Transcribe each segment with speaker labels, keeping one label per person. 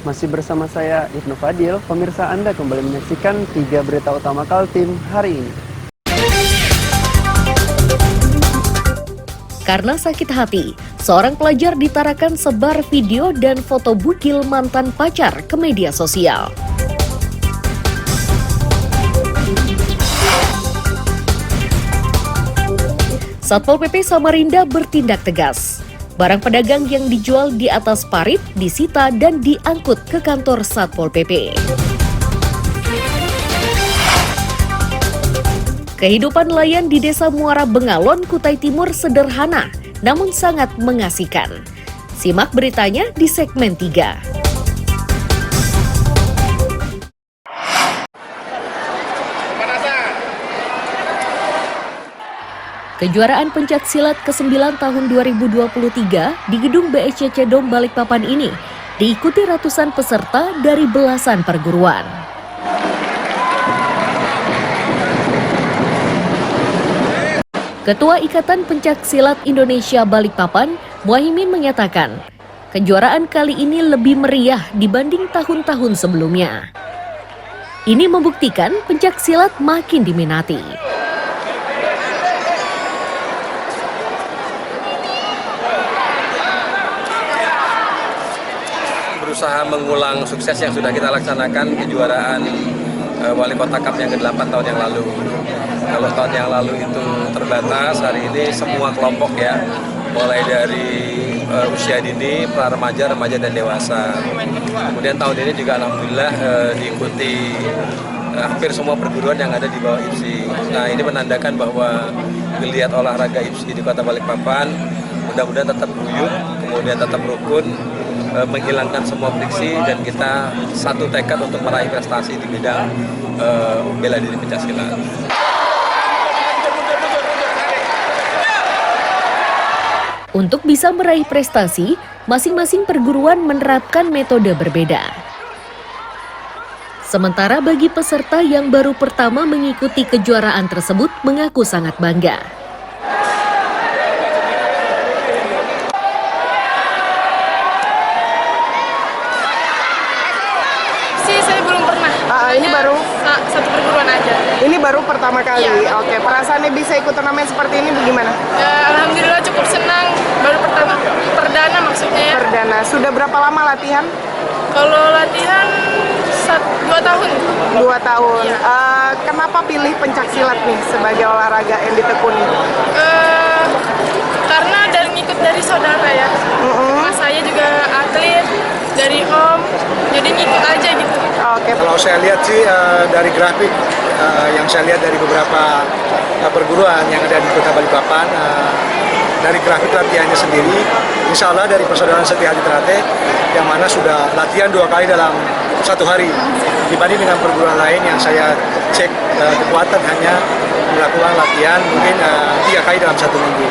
Speaker 1: Masih bersama saya Ibnu Fadil, pemirsa Anda kembali menyaksikan 3 berita utama Kaltim hari ini.
Speaker 2: Karena sakit hati, seorang pelajar di Tarakan sebar video dan foto bugil mantan pacar ke media sosial. Satpol PP Samarinda bertindak tegas. Barang pedagang yang dijual di atas parit disita dan diangkut ke kantor Satpol PP. Kehidupan nelayan di Desa Muara Bengalon, Kutai Timur sederhana, namun sangat mengasihkan. Simak beritanya di segmen 3. Kejuaraan pencaksilat ke-9 tahun 2023 di Gedung BSCC Dom Balikpapan ini diikuti ratusan peserta dari belasan perguruan. Ketua Ikatan Pencaksilat Indonesia Balikpapan, Muhaimin menyatakan, kejuaraan kali ini lebih meriah dibanding tahun-tahun sebelumnya. Ini membuktikan pencaksilat makin diminati.
Speaker 3: Berusaha mengulang sukses yang sudah kita laksanakan kejuaraan Wali Kota Cup yang ke-8 tahun yang lalu. Kalau tahun yang lalu itu terbatas, hari ini semua kelompok ya, mulai dari usia dini, pra-remaja, remaja, dan dewasa. Kemudian tahun ini juga alhamdulillah diikuti hampir semua perguruan yang ada di bawah IPSI. Nah, ini menandakan bahwa geliat olahraga IPSI di Kota Balikpapan mudah-mudahan tetap guyup, kemudian tetap rukun, menghilangkan semua friksi, dan kita satu tekad untuk meraih prestasi di bidang bela diri pencaksilat.
Speaker 2: Untuk bisa meraih prestasi, masing-masing perguruan menerapkan metode berbeda. Sementara bagi peserta yang baru pertama mengikuti kejuaraan tersebut mengaku sangat bangga.
Speaker 4: Saya belum pernah.
Speaker 5: Ini baru
Speaker 4: satu perguruan aja.
Speaker 5: Ini baru pertama kali.
Speaker 4: Ya.
Speaker 5: Oke, perasaannya bisa ikut turnamen seperti ini bagaimana?
Speaker 4: Alhamdulillah cukup senang. Baru perdana maksudnya ya.
Speaker 5: Perdana. Sudah berapa lama latihan?
Speaker 4: Kalau latihan 2 tahun.
Speaker 5: 2 tahun.
Speaker 4: Ya.
Speaker 5: Kenapa pilih pencaksilat nih sebagai olahraga yang ditekuni?
Speaker 4: Karena ngikut dari saudara ya. Mas saya juga atlet, dari om, jadi ngikut aja gitu.
Speaker 5: Oke.
Speaker 6: Kalau saya lihat sih dari grafik yang saya lihat dari beberapa perguruan yang ada di Kota Balikpapan, dari grafik latihannya sendiri, insya Allah dari Persaudaraan Setia Hati Ternate yang mana sudah latihan 2 kali dalam 1 hari, dibanding dengan perguruan lain yang saya cek kekuatan hanya melakukan latihan mungkin 3 kali dalam 1 minggu.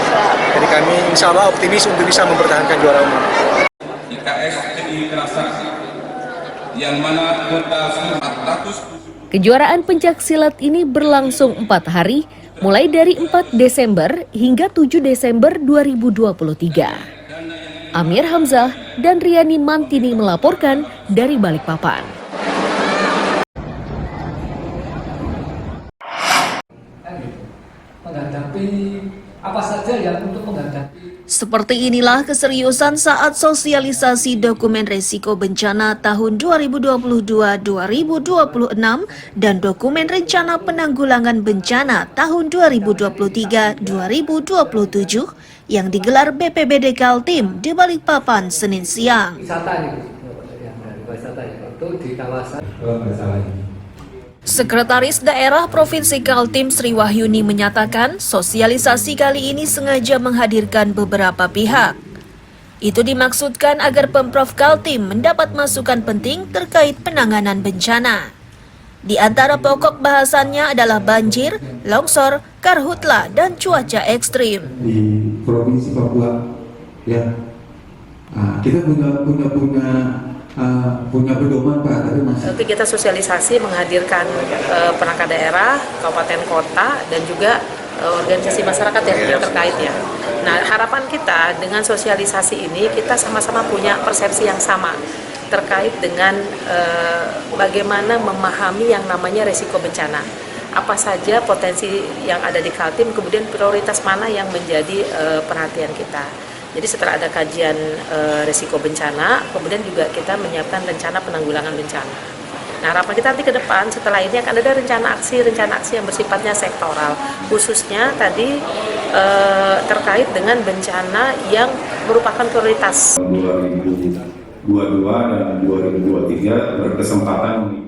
Speaker 6: Jadi kami insya Allah optimis untuk bisa mempertahankan juara umum.
Speaker 7: IKS TNI Kerasa yang mana total 400.
Speaker 2: Kejuaraan pencaksilat ini berlangsung 4 hari, mulai dari 4 Desember hingga 7 Desember 2023. Amir Hamzah dan Riani Mantini melaporkan dari Balikpapan.
Speaker 8: Menghadapi apa saja ya untuk menghadapi.
Speaker 9: Seperti inilah keseriusan saat sosialisasi dokumen resiko bencana tahun 2022-2026 dan dokumen rencana penanggulangan bencana tahun 2023-2027 yang digelar BPBD Kaltim di Balikpapan Senin siang.
Speaker 8: Wisata ini, yang dari wisata itu di kawasan.
Speaker 9: Sekretaris Daerah Provinsi Kaltim Sri Wahyuni menyatakan sosialisasi kali ini sengaja menghadirkan beberapa pihak. Itu dimaksudkan agar Pemprov Kaltim mendapat masukan penting terkait penanganan bencana. Di antara pokok bahasannya adalah banjir, longsor, karhutla, dan cuaca ekstrim.
Speaker 10: Di Provinsi Papua, ya, kita punya pedoman Pak, tapi masih.
Speaker 11: Nanti kita sosialisasi menghadirkan perangkat daerah, kabupaten kota, dan juga organisasi masyarakat yang terkait ya. Nah, harapan kita dengan sosialisasi ini kita sama-sama punya persepsi yang sama terkait dengan bagaimana memahami yang namanya resiko bencana. Apa saja potensi yang ada di Kaltim, kemudian prioritas mana yang menjadi perhatian kita. Jadi setelah ada kajian resiko bencana, kemudian juga kita menyiapkan rencana penanggulangan bencana. Nah, harapan kita nanti ke depan setelah ini akan ada rencana aksi yang bersifatnya sektoral, khususnya tadi terkait dengan bencana yang merupakan prioritas.
Speaker 7: 2022 dan 2023 berkesempatan.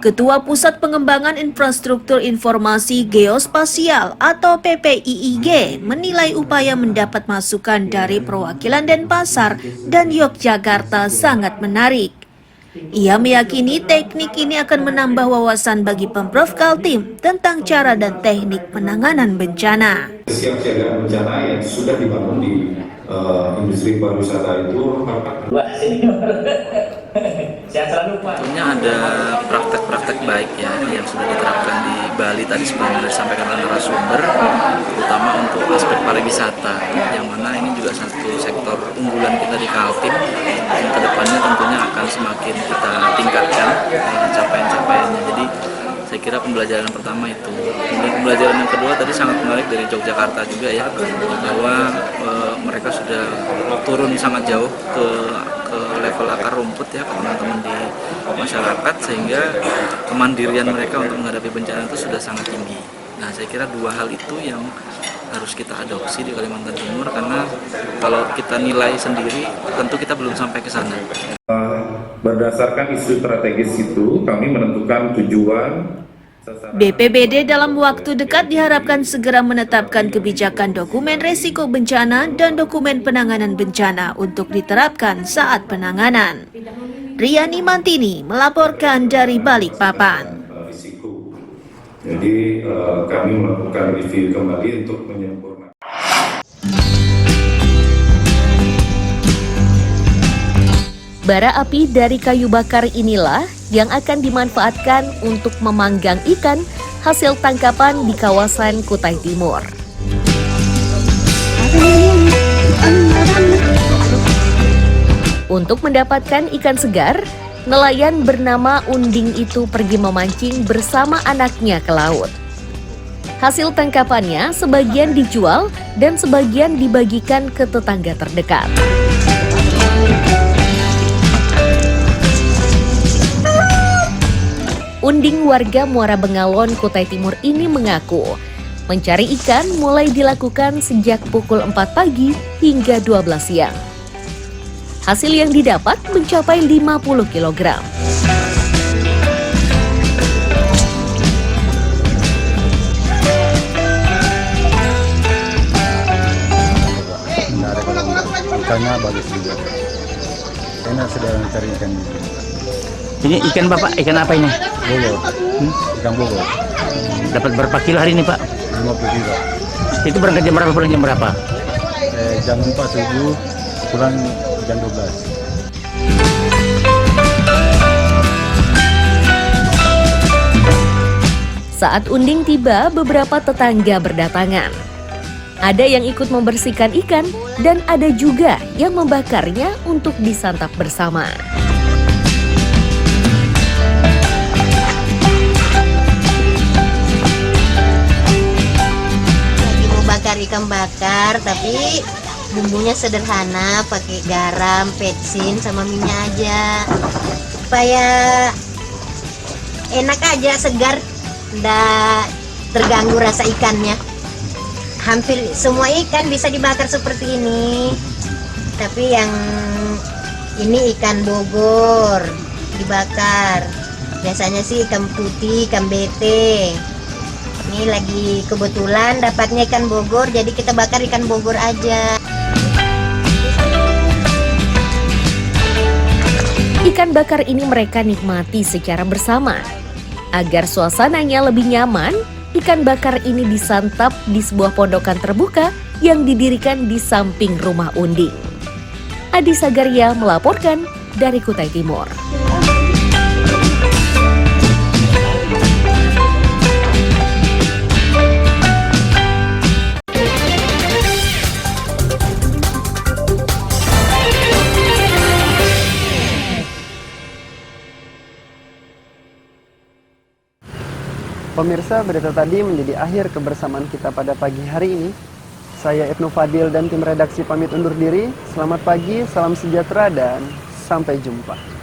Speaker 9: Ketua Pusat Pengembangan Infrastruktur Informasi Geospasial atau PPIIG menilai upaya mendapat masukan dari perwakilan Denpasar dan Yogyakarta sangat menarik. Ia meyakini teknik ini akan menambah wawasan bagi Pemprov Kaltim tentang cara dan teknik penanganan bencana.
Speaker 7: Siapsiagaan bencana yang sudah dibangun di industri pariwisata itu
Speaker 12: tentunya ada praktek-praktek baik ya yang sudah diterapkan di Bali tadi sebelum disampaikan oleh narasumber, terutama untuk aspek pariwisata, yang mana ini juga satu sektor unggulan kita di Kaltim, dan kedepannya tentunya akan semakin kita tingkatkan capaian-capaiannya. Jadi saya kira pembelajaran pertama itu. Kemudian pembelajaran yang kedua tadi sangat menarik dari Yogyakarta juga ya, bahwa mereka sudah turun sangat jauh ke level akar rumput ya, ke teman-teman di masyarakat, sehingga kemandirian mereka untuk menghadapi bencana itu sudah sangat tinggi. Nah, saya kira dua hal itu yang harus kita adopsi di Kalimantan Timur, karena kalau kita nilai sendiri tentu kita belum sampai ke sana.
Speaker 7: Berdasarkan isu strategis itu, kami menentukan tujuan.
Speaker 9: BPBD dalam waktu dekat diharapkan segera menetapkan kebijakan dokumen resiko bencana dan dokumen penanganan bencana untuk diterapkan saat penanganan. Riani Mantini melaporkan dari Balikpapan.
Speaker 7: Jadi kami melakukan review kembali untuk menyempurnakan.
Speaker 2: Bara api dari kayu bakar inilah yang akan dimanfaatkan untuk memanggang ikan hasil tangkapan di kawasan Kutai Timur. Untuk mendapatkan ikan segar, nelayan bernama Unding itu pergi memancing bersama anaknya ke laut. Hasil tangkapannya sebagian dijual dan sebagian dibagikan ke tetangga terdekat. Unding warga Muara Bengalon, Kutai Timur ini mengaku mencari ikan mulai dilakukan sejak pukul 4 pagi hingga 12 siang. Hasil yang didapat mencapai 50 kg.
Speaker 6: Ikannya bagus juga. Enak sedang mencari ikan.
Speaker 13: Ini ikan Bapak, ikan apa ini?
Speaker 6: Bogor. Ikan bogor.
Speaker 13: Dapat berapa kilo hari ini Pak?
Speaker 6: 50 kilo.
Speaker 13: Itu berangkat jam berapa, pulang jam berapa?
Speaker 6: Jam 4 subuh, pulang jam 12.
Speaker 2: Saat Unding tiba, beberapa tetangga berdatangan. Ada yang ikut membersihkan ikan dan ada juga yang membakarnya untuk disantap bersama.
Speaker 14: Lagi mau bakar ikan bakar, tapi bumbunya sederhana, pakai garam, petsin, sama minyak aja. Supaya enak aja, segar, nggak terganggu rasa ikannya. Hampir semua ikan bisa dibakar seperti ini, tapi yang ini ikan Bogor dibakar. Biasanya sih ikan putih, ikan bete. Ini lagi kebetulan dapatnya ikan Bogor, jadi kita bakar ikan Bogor aja.
Speaker 2: Ikan bakar ini mereka nikmati secara bersama. Agar suasananya lebih nyaman, ikan bakar ini disantap di sebuah pondokan terbuka yang didirikan di samping rumah Unding. Adi Sagaria melaporkan dari Kutai Timur.
Speaker 1: Pemirsa, berita tadi menjadi akhir kebersamaan kita pada pagi hari ini. Saya Ibnu Fadil dan tim redaksi pamit undur diri. Selamat pagi, salam sejahtera, dan sampai jumpa.